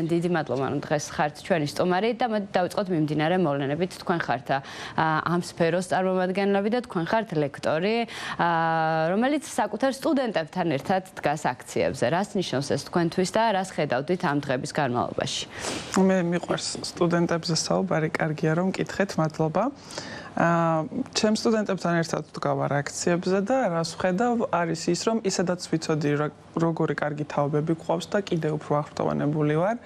დიდი მადლობა, რომ დღეს ხართ ჩვენი სტუმარი და დავიწყოთ მიმდინარე მოვლენებით. თქვენ ხართ ამ სფეროს წარმომადგენლები და თქვენ ხართ ლექტორი, რომელიც საკუთარ სტუდენტებთან ერთად დგას აქციებზე. რას ნიშნავს ეს თქვენთვის და რას ხედავდით ამ დღების განმავლობაში? მე მიყვარს სტუდენტებზე საუბარი, კარგია რომ მკითხეთ, მადლობა. ჩემ სტუდენტებთან ერთად ვდგავარ აქციებზე და რას ვხედავ არის ის, რომ ისედაც ვიცოდი როგორი კარგი თაობები გვყავს და კიდევ უფრო აღფრთოვანებული ვარ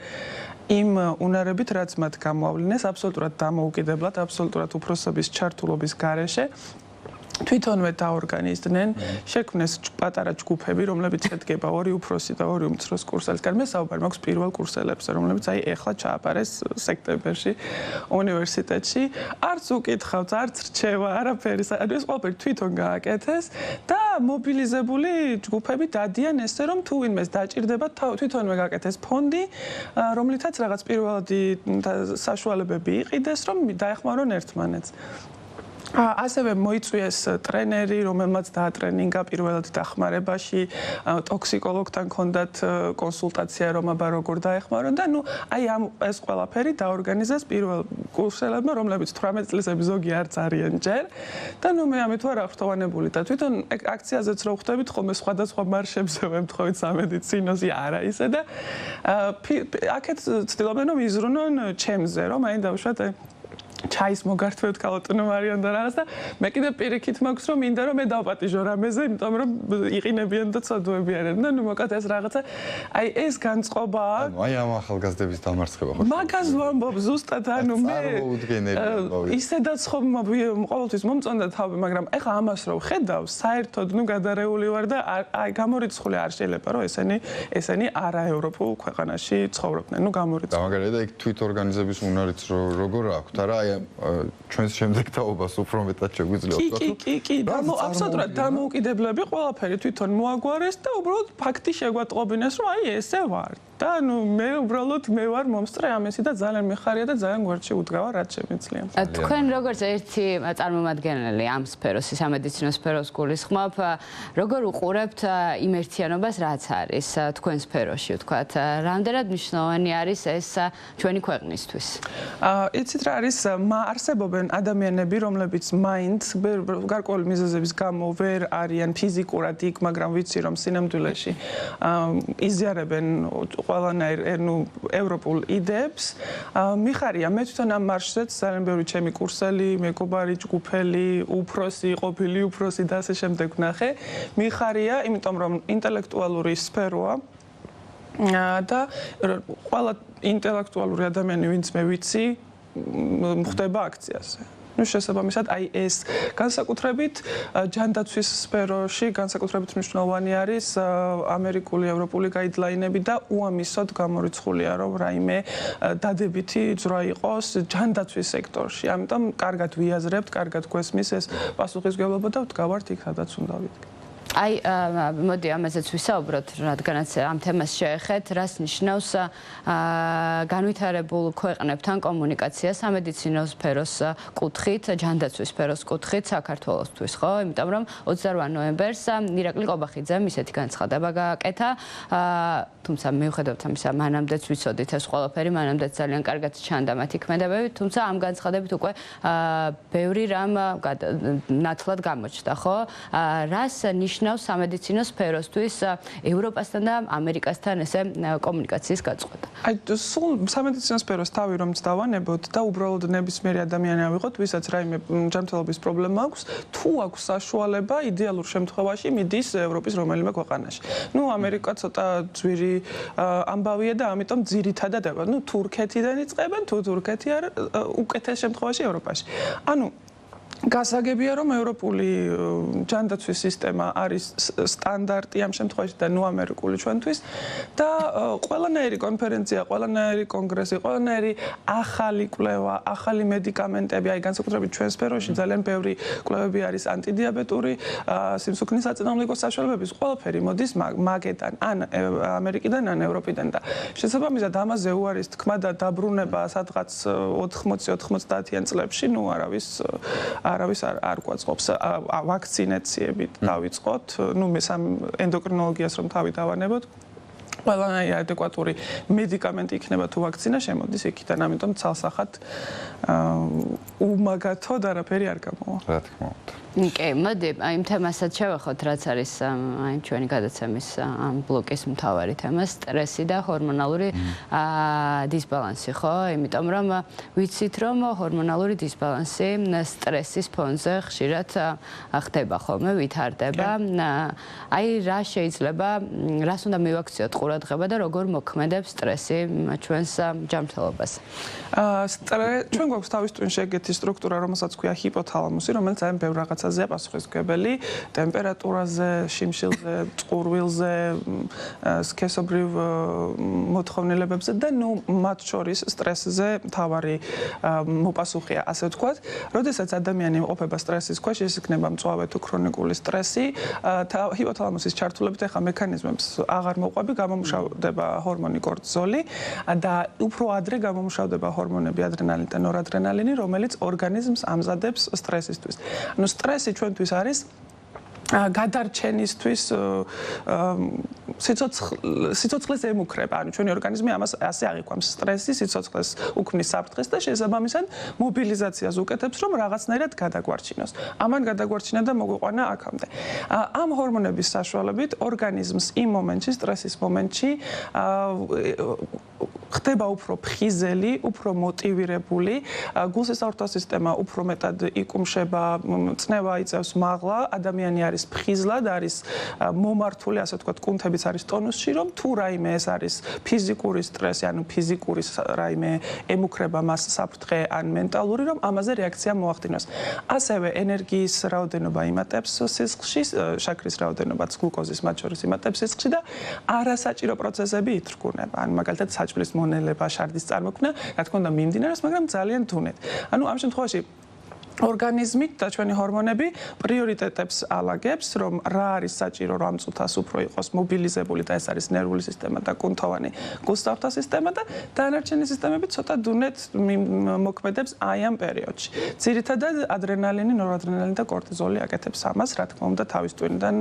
იმ უნარებით, რაც მათ გამოავლინეს აბსოლუტურად დამოუკიდებლად, აბსოლუტურად უფროსობის ჩართულობის გარეშე. თვითონვე დაორგანიზდნენ, შექმნეს პატარა ჯგუფები, რომლებიც შედგება ორი უფროსი და ორი უმცროს კურსელისგან. მე საუბარი მაქვს პირველ კურსელებზე, რომლებიც ეხლა ჩააბარეს სექტემბერში უნივერსიტეტში. არც უკითხავთ, არც რჩევა, არაფერი. ეს ყველაფერი თვითონ გააკეთეს და მობილიზებული ჯგუფები დადიან ესე, რომ თუ ვინმეს დაჭირდება, თვითონვე გააკეთეს ფონდი, რომლითაც რაღაც პირველადი საშუალებები იყიდეს, რომ დაეხმარონ ერთმანეთს. ასევე მოიწვიეს ტრენერი, რომელმაც დაატრენინგა პირველად დახმარებაში, ტოქსიკოლოგთან ჰქონდათ კონსულტაცია, რომ აბა როგორ დაეხმარონ და ეს ყველაფერი დაორგანიზეს პირველ კურსელებმა, რომლებიც 18 წლისები ზოგი არც არიან ჯერ და მე ამით ვარ აღფრთოვანებული და თვითონ აქციაზეც რო ხვდებით ხოლმე სხვადასხვა მარშებზე ვემთხოვით სამედიცინოზე არა ისე და აქეთ ცდილობენ რომ იზრუნონ ჩემზე, რომ დავუშვათ ჩაის მოგართვევთ ქალბატონო მარიამ და რაღაც და მე კიდე პირიქით მაქვს რომ მინდა რომ მე დავპატიჟო რამეზე, იმიტომ რომ იყინებიან და ცოდვები არიან და მოკლედ ეს რაღაცა ეს განწყობა ამ ახალგაზრდების დამარცხება ხო? მაგას ვამბობ ზუსტად, მე ისედაც ხომ ყოველთვის მომწონდა თავი, მაგრამ ეხლა ამას რო ვხედავ, საერთოდ გადარეული ვარ და გამორიცხული არ შეიძლება რომ ესენი არაევროპულ ქვეყანაში ცხოვრობდნენ, გამორიცხული. და მაგალითად ეგ თვითორგანიზების უნარიც როგორ აქვთ, არა ჩვენს შემდეგ თაობას უფრო მეტად შეგვიძლია ვთქვათ. კი, აბსოლუტურად დამოუკიდებლები ყველაფერი თვითონ მოაგვარეს და უბრალოდ ფაქტი შეგვატყობინეს, რომ ესე ვარ. და მე უბრალოდ მე ვარ მომსწრე ამისი და ძალიან მიხარია და ძალიან გვერდში უდგავა, რაც შემიძლია. თქვენ როგორც ერთი წარმომადგენელი ამ სფეროს, სამედიცინო სფეროს გულისხმობ, როგორ უყურებთ იმ ერთიანობას, რაც არის თქვენ სფეროში, ვთქვათ, რამდენად მნიშვნელოვანი არის ეს ჩვენი ქვეყნისთვის? იცით რა არის, არსებობენ ადამიანები, რომლებიც მაინც გარკვეული მიზეზების გამო ვერ არიან ფიზიკურად იქ, მაგრამ ვიცი რომ სინამდვილეში იზიარებენ ყველანაირ ევროპულ იდეებს. მიხარია, მე თვითონ ამ მარშზეც ძალიან ბევრი ჩემი კურსელი, მეგობარი, ჯგუფელი, უფროსი, ყოფილი უფროსი და ასე შემდეგ ვნახე. მიხარია, იმიტომ რომ ინტელექტუალური სფეროა და ყველა ინტელექტუალური ადამიანი, ვინც მე ვიცი, ხდება აქციაზე. შესაბამისად, ეს განსაკუთრებით ჯანდაცვის სფეროში განსაკუთრებით მნიშვნელოვანი არის ამერიკული, ევროპული გაიდლაინები და უამისოდ გამორიცხულია, რომ რაიმე დადებითი ძრა იყოს ჯანდაცვის სექტორში. ამიტომ კარგად ვიაზრებთ, კარგად გვესმის ეს პასუხისმგებლობა და ვდგავართ იქ, სადაც უნდა ვიდგეთ. მოდი ამაზეც ვისაუბროთ, რადგანაც ამ თემას შეეხეთ, რას ნიშნავს განვითარებულ ქვეყნებთან კომუნიკაცია სამედიცინო სფეროს კუთხით, ჯანდაცვის სფეროს კუთხით საქართველოსთვის, ხო? იმიტომ რომ 28 ნოემბერს ირაკლი ყობახიძემ ისეთი განცხადება გააკეთა, თუმცა მიუხედავად ამისა, მანამდეც ვიცოდით ეს ყველაფერი, მანამდეც ძალიან კარგად ჩანდა მათი ქმედებები, თუმცა ამ განცხადებით უკვე ბევრი რამ ნათლად გამოჩნდა, ხო? რას ნიშნავს სამედიცინო სფეროსთვის ევროპასთან და ამერიკასთან ესე კომუნიკაციის გაწყვეტა? სულ სამედიცინო სფეროს თავი რომ დავანებოთ და უბრალოდ ნებისმიერი ადამიანი ავიღოთ, ვისაც რაიმე ჯანმრთელობის პრობლემა აქვს, თუ აქვს საშუალება, იდეალურ შემთხვევაში მიდის ევროპის რომელიმე ქვეყანაში. ამერიკა ცოტა ძვირი ამბავია და ამიტომ ძირითადად თურქეთიდან იწყებენ, თუ თურქეთი არ უკეთეს შემთხვევაში ევროპაში. გასაგებია, რომ ევროპული ჯანდაცვის სისტემა არის სტანდარტი ამ შემთხვევაში და ამერიკული ჩვენთვის და ყველანაირი კონფერენცია, ყველანაირი კონგრესი, ყველანაირი ახალი კვლევა, ახალი მედიკამენტები, განსაკუთრებით ჩვენ სფეროში ძალიან ბევრი კვლევები არის ანტიდიაბეტური, სიმსუქნის საწინააღმდეგო საშუალებების, ყველაფერი მოდის მაგედან, ან ამერიკიდან, ან ევროპიდან და შესაბამისად ამაზე უარის თქმა და დაბრუნება სადღაც 80-90-იან წლებში, არავის არ გვაწყობს. ვაქცინაციებით დავიწყოთ, მე სამ ენდოკრინოლოგიას რომ თავი დავანებოთ. ყველანაირი ადეკვატური მედიკამენტი იქნება თუ ვაქცინა შემოდის იქიდან, ამიტომ ცალსახად უმაგათოდ არაფერი არ გამოვა. რა თქმა უნდა. კი, მოდი, აი იმ თემასაც შევეხოთ, რაც არის აი ჩვენი გადაცემის ამ ბლოკის მთავარი თემა, სტრესი და ჰორმონალური დისბალანსი, ხო? იმიტომ რომ ვიცით, რომ ჰორმონალური დისბალანსი სტრესის ფონზე ხშირად ხდება ხოლმე, ვითარდება. აი რა შეიძლება, რას უნდა მივაქციოთ ყურადღება და როგორ მოქმედებს სტრესი ჩვენს ჯანმრთელობას? ჩვენ გვაქვს თავის ტვინში ეგეთი სტრუქტურა, რომელსაც ქვია ჰიპოთალამუსი, რომელიც ძალიან ბევრ რაღაცაზეა პასუხისმგებელი, ტემპერატურაზე, შიმშილზე, წყურვილზე, სქესობრივ მოთხოვნილებებზე და მათ შორის სტრესზე მთავარი მოპასუხეა, ასე ვთქვათ. როდესაც ადამიანი იმყოფება სტრესის ქვეშ, ეს იქნება მწვავე თუ ქრონიკული სტრესი, ჰიპოთალამუსის ჩართულებით ახლა მექანიზმებს აღარ მოყვები, გამომუშავდება ჰორმონი კორტიზოლი და უფრო ადრე გამომუშავდება ჰორმონები ადრენალინი და ნორადრენალინი, რომელიც ორგანიზმს ამზადებს სტრესისთვის. ანუ სტრესი ჩვენთვის არის გადარჩენისთვის სიცოცხლეს ემუქრება. ანუ ჩვენი ორგანიზმი ამას ასე აღიქვამს, სტრესი სიცოცხლეს უქმნის საფრთხეს და შესაბამისად მობილიზაციას უკეთებს, რომ რაღაცნაირად გადაგვარჩინოს. ამან გადაგვარჩინა და მოგვიყვანა აქამდე. ამ ჰორმონების საშუალებით ორგანიზმს იმ მომენტში, სტრესის მომენტში ხდება უფრო ფხიზელი, უფრო მოტივირებული, გულსისხლძარღვთა სისტემა უფრო მეტად იკუმშება, წნევა იწევს მაღლა, ადამიანი არის ფხიზლად, არის მომართული, ასე ვთქვათ, კუნთებიც არის ტონუსში, რომ თუ რაიმე ეს არის ფიზიკური სტრესი, ანუ ფიზიკური რაიმე ემუქრება მას საფრთხე ან მენტალური, რომ ამაზე რეაქცია მოახდინოს. ასევე ენერგიის რაოდენობა იმატებს სისხლში, შაქრის რაოდენობაც გლუკოზის მათ შორის იმატებს სისხლში და არასაჭირო პროცესები ითრგუნება. ანუ მაგალითად საჭმლის მონელება, შარდის წარმოქმნა, რა თქმა უნდა მიმდინარეობს, მაგრამ ძალიან თუნეთ. ანუ ამ შემთხვევაში ორგანიზმი და ჩვენი ჰორმონები პრიორიტეტებს ალაგებს, რომ რა არის საჭირო, რომ ამ წუთას უფრო იყოს მობილიზებული და ეს არის ნერვული სისტემა და კუნთოვანი გულსისხლძარღვთა სისტემა და დანარჩენი სისტემები ცოტა დუნეთ მოქმედებს აი ამ პერიოდში. ძირითადად ადრენალინი, ნორადრენალინი და კორტიზოლი აკეთებს ამას, რა თქმა უნდა, თავის ტვინიდან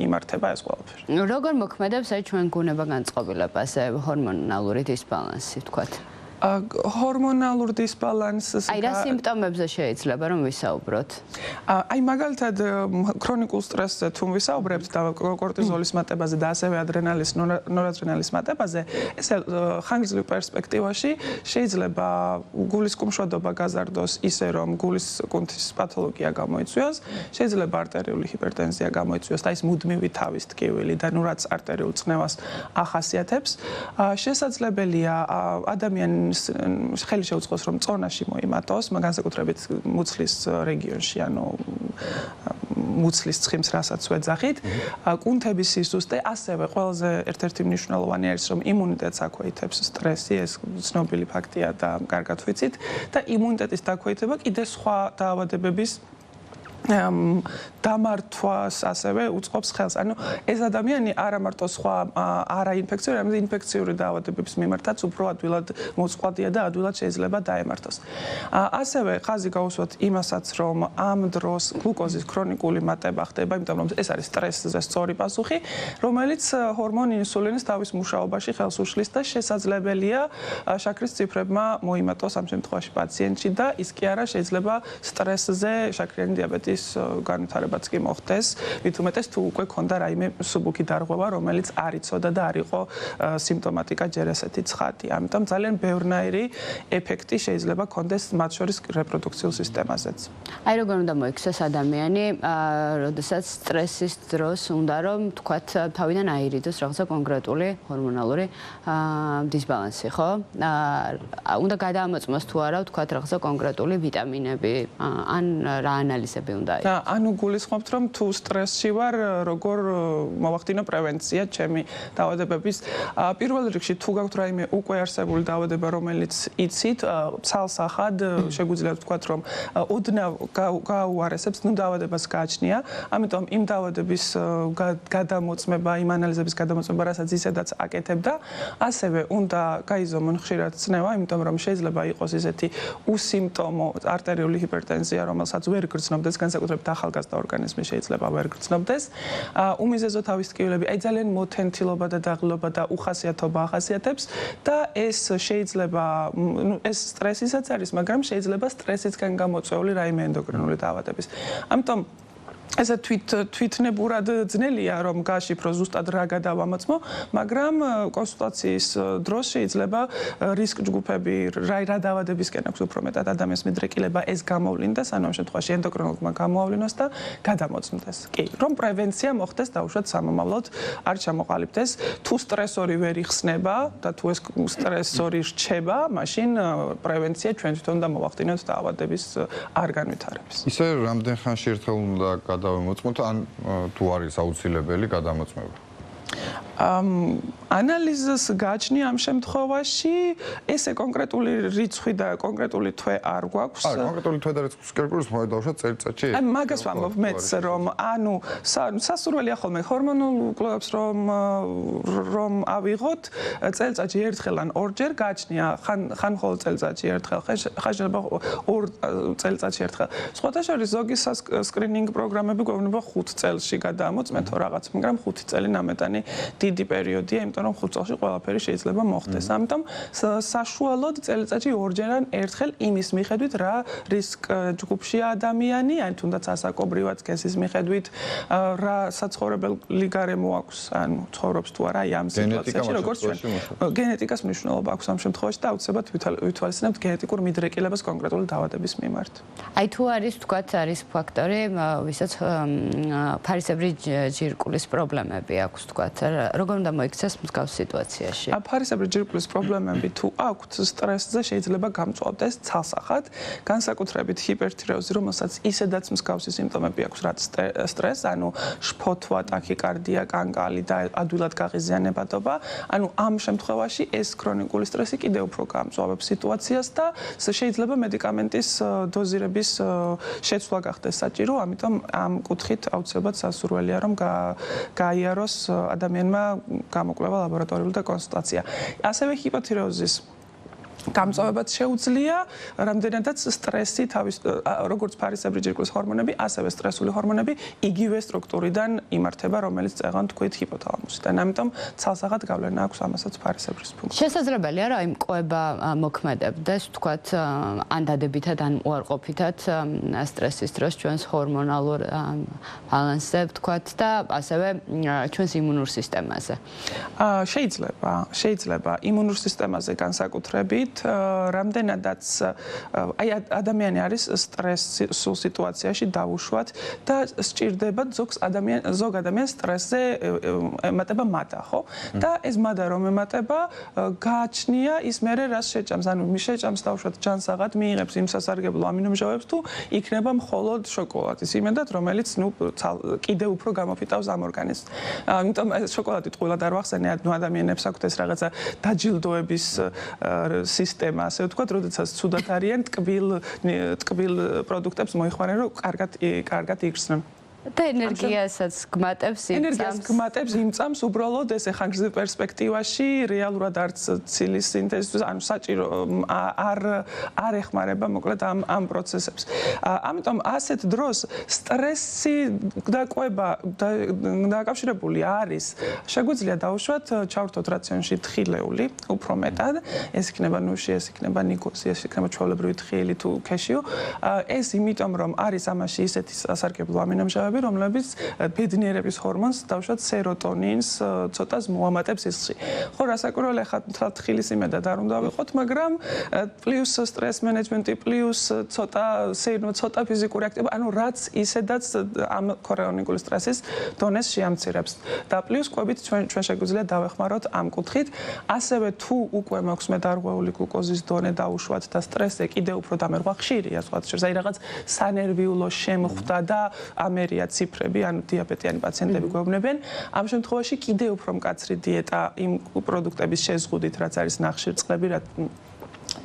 იმართება ეს ყველაფერი. როგორ მოქმედებს აი ჩვენ გულებაგანწყობილებაზე ჰორმონალური დისბალანსი, ვთქვათ? ჰორმონალურ დისბალანსს აი რა სიმპტომებზე შეიძლება რომ ვისაუბროთ? აი მაგალითად ქრონიკულ სტრესზე თუ ვისაუბრებთ და კორტიზოლის მატებაზე და ასევე ადრენალინის, ნორადრენალინის მატებაზე, ესე ხანგრძლივ პერსპექტივაში შეიძლება გულის კუმშვადობა გაზარდოს ისე რომ გულის კუნთის პათოლოგია გამოიწვიოს, შეიძლება არტერიული ჰიპერტენზია გამოიწვიოს და ის მუდმივი თავის ტკივილი და ნუ რაც არტერიულ წნევას ახასიათებს. შესაძლებელია ადამიანის ხელი შეუწყოს რომ წონაში მოიმატოს, განსაკუთრებით მუცლის რეგიონში, ანუ მუცლის ცხიმს რასაც ვეძახით, კუნთების სისუსტე, ასევე ყველაზე ერთ-ერთი მნიშვნელოვანი არის რომ იმუნიტეტს აქვეითებს სტრესი, ეს ცნობილი ფაქტია და კარგად ვიცით და იმუნიტეტის დაქვეითება კიდე სხვა დაავადებების დამართვას ასევე უწყობს ხელს. ანუ ეს ადამიანი არა მარტო სხვა არაინფექციური, არამედ ინფექციური დაავადებების მიმართაც უფრო ადვილად მოწყვლადია და ადვილად შეიძლება დაემართოს. ასევე ხაზი გაუსვათ იმასაც, რომ ამ დროს გლუკოზის ქრონიკული მატება ხდება, იმიტომ რომ ეს არის სტრესზე სწორი პასუხი, რომელიც ჰორმონ ინსულინის თავის მუშაობაში ხელს უშლის და შესაძლებელია შაქრის ციფრებმა მოიმატოს ამ შემთხვევაში პაციენტში და ის კი არა შეიძლება სტრესზე შაქრიანი დიაბეტის განვითარებაც კი მოხდეს, მით უმეტეს თუ უკვე ქონდა რაიმე სუბუქი დარღვევა, რომელიც არ იცოდა და არ იყო სიმპტომატიკა ჯერ ესეთი ცხადი. ამიტომ ძალიან ბევრნაირი ეფექტი შეიძლება ქონდეს მათ შორის რეპროდუქციულ სისტემაზეც. აი როგორ უნდა მოიქცეს ადამიანი, როდესაც სტრესის დროს უნდა რომ თქვათ თავიდან აირიდოს რაღაცა კონკრეტული ჰორმონალური დისბალანსი, ხო? უნდა გადაამოწმოს თუ არა, თქვათ რაღაცა კონკრეტული ვიტამინები, ან რა ანალიზები უნდა და ანუ გულისხმობთ რომ თუ სტრესში ვარ, როგორ მოვახდინო პრევენცია ჩემი დაავადებების. პირველ რიგში თუ გაქვთ რაიმე უკვე არსებული დაავადება, რომელიც იცით, ცალსახად შეგვიძლია ვთქვათ რომ ოდნავ გაუარესებს, ნუ დაავადებას გააჩნია, ამიტომ იმ დაავადების გადამოწმება, იმ ანალიზების გადამოწმება, რასაც ისედაც აკეთებ და ასევე უნდა გაიზომონ ხშირად წნევა, იმიტომ რომ შეიძლება იყოს ისეთი უსიმპტომო არტერიული ჰიპერტენზია, რომელსაც ვერ გრძნობდეს განსაკუთრებით ახალგაზრდა ორგანიზმში. ორგანიზმი შეიძლება ვერ გრძნობდეს. უმიზეზო თავის ტკივილები, აი ძალიან მოთენთილობა და დაღლილობა და უხასიათობა ახასიათებს და ეს შეიძლება ეს სტრესისაც არის, მაგრამ შეიძლება სტრესისგან გამოწვეული რაიმე ენდოკრინული დაავადების. ამიტომ ესე თვითნებურად ძნელია რომ გაშიფრო ზუსტად რა გადავამოწმო, მაგრამ კონსულტაციის დროს შეიძლება რისკ ჯგუფები რა დაავადებისკენ აქვს უფრო მეტად ადამიანს მიდრეკილება ეს გამოვლინდეს, ანუ ამ შემთხვევაში ენდოკრინოლოგმა გამოავლინოს და გადამოწმდეს. კი, რომ პრევენცია მოხდეს დაუშვათ სამომავლოდ, არ ჩამოყალიბდეს, თუ სტრესორი ვერ იხსნება და თუ ეს სტრესორი რჩება, მაშინ პრევენცია ჩვენ თვითონ და მოვახდინოთ დაავადების არ განვითარების. ისე რამდენ ხანში ერთხელ უნდა გადავემოწმოთ ან თუ არის აუცილებელი გადამოწმება? ანალიზის გაჩნი ამ შემთხვევაში ესე კონკრეტული რიცხვი და კონკრეტული თვე არ გვაქვს. არა, კონკრეტული თვე და რიცხვი კერპულს მოვიდავშოთ წელიწადში. აი მაგას ვამბობ მეც რომ ანუ სასურველია ხოლმე ჰორმონულ კლუბებს რომ ავიღოთ წელიწადში ერთხელ ან ორჯერ გაჩნია ხან მხოლოდ წელიწადში ერთხელ ხან შეიძლება ორ წელიწადში ერთხელ. სხვათა შორის ზოგი სკრინინგ პროგრამები გვეუბნება 5 წელში გადაამოწმეთ თუ რაღაც, მაგრამ 5 წელი ნამეტანი დიდი პერიოდია, იმიტომ რომ 5 წელში ყველაფერი შეიძლება მოხდეს. ამიტომ საშუალოდ წელიწადში ორჯერ ან ერთხელ იმის მიხედვით რა რისკ ჯგუფშია ადამიანი, ან თუნდაც ასაკობრივად სქესის მიხედვით რა საცხოვრებელი გარემო აქვს, ან ცხოვრობს თუ არა ამ სიტუაციაში, როგორც ჩვენ გენეტიკას მნიშვნელობა აქვს ამ შემთხვევაში და აუცილებლად ვითვალისწინებთ გენეტიკურ მიდრეკილებას კონკრეტული დაავადების მიმართ. აი თუ არის თქვათ არის ფაქტორი, ვისაც ფარისებრი ჯირკვლის პრობლემები აქვს თქვათ, როგორ უნდა მოიქცეს მსგავს სიტუაციაში? ფარისებრი ჯირკვლის პრობლემები თუ აქვთ, სტრესზე შეიძლება გამწვავდეს ცალსახად, განსაკუთრებით ჰიპერთირეოზი, რომელსაც ისედაც მსგავსი სიმპტომები აქვს, რაც სტრესს, ანუ შფოთვა, ტაქიკარდია, კანკალი და ადვილად გაღიზიანებადობა. ანუ ამ შემთხვევაში ეს ქრონიკული სტრესი კიდევ უფრო გამწვავებს სიტუაციას და შეიძლება მედიკამენტის დოზირების შეცვლა გახდეს საჭირო, ამიტომ ამ კუთხით აუცილებლად სასურველია რომ გაიაროს ადამიანმა გამოკვლევა ლაბორატორიული და კონსულტაცია. ასევე ჰიპოთირეოზის გამწვავებაც შეუძლია, რამდენადაც სტრესი თავის როგორც ფარისებრი ჯირკვლის ჰორმონები, ასევე სტრესული ჰორმონები იგივე სტრუქტურიდან იმართება, რომელიც წეღან თქვით ჰიპოთალამუსიდან. ამიტომ ცალსახად გავლენა აქვს ამასაც ფარისებრის ფუნქციას. შესაძლებელია რა იმ ყובה მოქმედებდეს, თქვათ, ან დადებითად, ან უარყოფითად სტრესის დროს ჩვენს ჰორმონალურ ბალანსზე, თქვათ და ასევე ჩვენს იმუნურ სისტემაზე. შეიძლება იმუნურ სისტემაზე განსაკუთრებით რამდენადაც აი ადამიანი არის სტრესულ სიტუაციაში დაუშვათ და სჭირდება ზოგ ადამიანს სტრესზე ემატება მადა, ხო? და ეს მადა რომ ემატება, გააჩნია ის მერე რას შეჭამს, ანუ შეჭამს დაუშვათ ჯანსაღად, მიიღებს იმ სასარგებლო ამინომჟავებს თუ იქნება მხოლოდ შოკოლადის იმედად, რომელიც კიდევ უფრო გამოფიტავს ამ ორგანიზმს. ამიტომ შოკოლადი ტყუილად არ ვახსენე, ადამიანებს აქვთ ეს რაღაცა დაჯილდოების სისტემა, ასე ვთქვათ, როდესაც ცუდად არიან ტკბილ პროდუქტებს მოიხმარენ, რომ კარგად იგრძნონ. და ენერგიასაც გმატებს იმ წამს. ენერგიას გმატებს იმ წამს, უბრალოდ ესე ხანგრძლივ პერსპექტივაში რეალურად არც ცილის სინთეზის, ანუ საჭირო არ ეხმარება მოკლედ ამ პროცესებს. ამიტომ ასეთ დროს სტრესი და ყובה დაკავშირებული არის. შეგვიძლია დავუშვათ, ჩავრთოთ რაციონში თხილეული, უფრო მეტად. ეს იქნება ნუში, ეს იქნება ნიკოსი, ეს იქნება ჩვეულებრივი თხილი თუ ქეშიო. ეს იმიტომ რომ არის ამაში ისეთი სასარგებლო ამინომჟავები, რომლებიც ბედნიერების ჰორმონს, დავუშვათ სეროტონინს ცოტას მოამატებს სისხლში. ხო, რასაკვირველია, ხა თხილის იმედად არ უნდა ვიყოთ, მაგრამ პლუს სტრეს მენეჯმენტი, პლუს ცოტა ფიზიკური აქტივობა, ანუ რაც ისედაც ამ ქრონიკული სტრესის დონეს შეამცირებს. და პლუს ყვებით ჩვენ შეგვიძლია დავეხმაროთ ამ კუთხით. ასევე თუ უკვე მაქვს მედარღვეული გლუკოზის დონე დაუშვათ და სტრესზე კიდევ უფრო დამერღვა ხშირია, სხვა შორის აი რაღაც სანერვიულო შემხვდა და ამერია ციფრები, ანუ დიაბეტიანი პაციენტები გვეუბნებიან, ამ შემთხვევაში კიდევ უფრო მკაცრი დიეტა იმ პროდუქტების შეზღუდით, რაც არის ნახშირწყლები,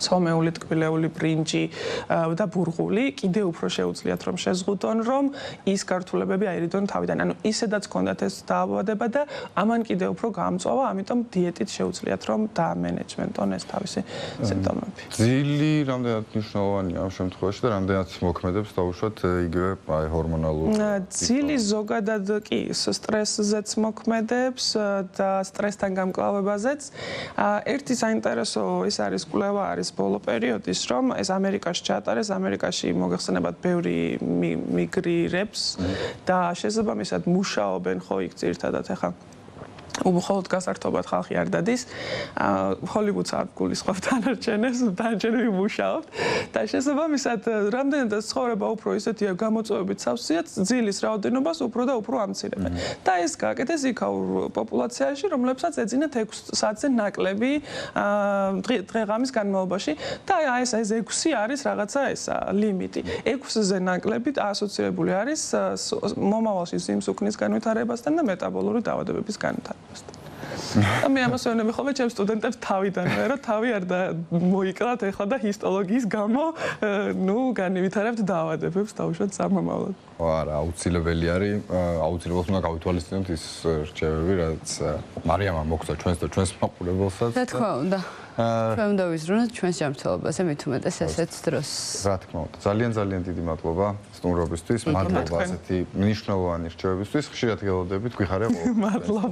ცომეული, ტკბილეული ბრინჯი და ბურღული კიდე უფრო შეუძლიათ რომ შეზღუდონ რომ ის გართულებები აირიდონ თავიდან. ანუ ისედაც ჰქონდათ ეს დაავადება და ამან კიდე უფრო გაამწვავა, ამიტომ დიეტით შეუძლიათ რომ დაამენეჯმენტონ ეს თავისი სიმპტომები. ძილი რამდენად მნიშვნელოვანია ამ შემთხვევაში და რამდენად მოქმედებს დაუშვათ იგივე აი ჰორმონალურ ძილი ზოგადად კი სტრესზეც მოქმედებს და სტრესთან გამკლავებაზეც. ერთი საინტერესო ის არის კვლევა არის ბოლო პერიოდის რომ ეს ამერიკაში ჩაატარეს, ამერიკაში მოგეხსენებათ ბევრი მიგრირებს და შესაბამისად მუშაობენ ხო იქ ძირითადად ახლა უბრალოდ გასართობად ხალხი არ დადის. ჰოლივუდს არ გულისხმობ დანარჩენები მუშაობთ და შესაბამისად რამდენადაც ცხოვრება უფრო ისეთია გამოწვევებით სავსეა, ძილის რაოდენობას უფრო და უფრო ამცირებენ. და ეს გააკეთეს იქაურ პოპულაციაში, რომლებსაც ეძინათ 6 საათზე ნაკლები დღე-ღამის განმავლობაში და ეს 6 არის რაღაცა ესა ლიმიტი. 6-ზე ნაკლებით ასოცირებული არის მომავალში სიმსუქნის განვითარებასთან და მეტაბოლური დაავადებების განვითარებასთან. და მე ამას ვეუბნები ხოლმე ჩემს სტუდენტებს თავიდანვე, რომ თავი არ მოიკლათ ეხლა და ჰისტოლოგიის გამო, განვითარებთ დაავადებებს დაუშვათ სამომავლოდ. არა, აუცილებელი არის, აუცილებლად უნდა გავითვალისწინოთ ის რჩევები, რაც მარიამმა მოგცა ჩვენს და ჩვენს მაყურებელსაც. რა თქმა უნდა. ჩვენ უნდა ვიზრუნოთ ჩვენს ჯანმრთელობაზე, მით უმეტეს ესეც დროს. რა თქმა უნდა. ძალიან დიდი მადლობა სტუმრობისთვის, მადლობა ასეთი მნიშვნელოვანი რჩევებისთვის. ხშირად გელოდებით, გვიხარია ყოველთვის. მადლობა.